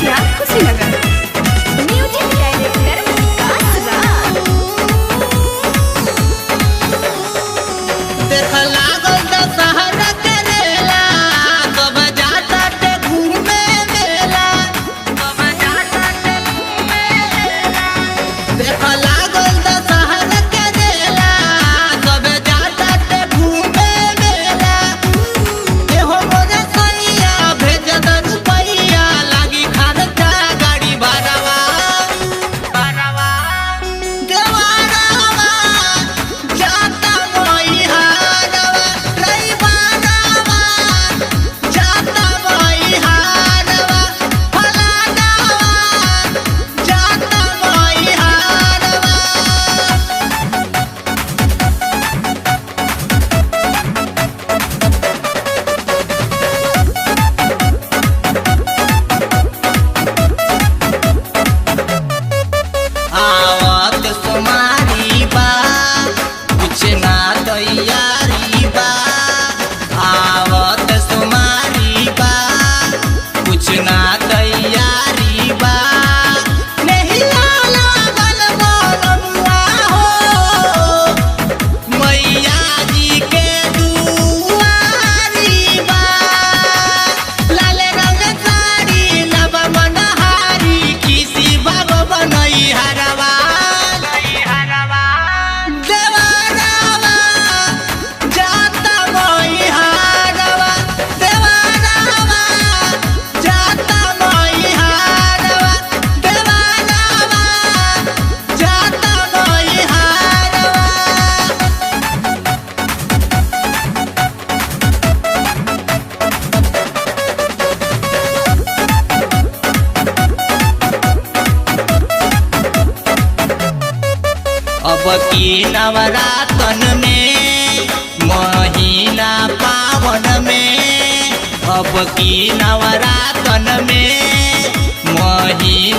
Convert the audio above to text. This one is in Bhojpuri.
बेतिया कुशीनगर। म्यूजिक डायरेक्टर विकास राज। देख लागल दशहरा के रेला, सब जाता ते घूमे मेला, सब जाता ते घूमे मेला। देख लागल दशहरा के रेला, सब जाता ते घूमे मेला। एहो मोरे सैया भेज द रुपैया, लागी खर्चा गाड़ी भाड़ावा भाड़ावा। देवारावा जाता मोइहारवा, रइवारावा जाता मोइहारवा, फलानावा जाता मोइहारवा। आवत सुमारी बा, कुछ ना तैयारी बा। आवत सुमारी बा, कुछ ना तैयारी बा। नहिया लागल बनमुआ हो, मैया जी के दुआरी बा। लाल रंग साड़ी लब मनहारी, किसी बाबा बनई हरवा देवारावा जाता मोइहारवा, देवारावा जाता मोइहारवा, देवारावा जाता मोइहारवा। अब की नवरातन में, महीना पावन में, अब की नवरातन में, महीना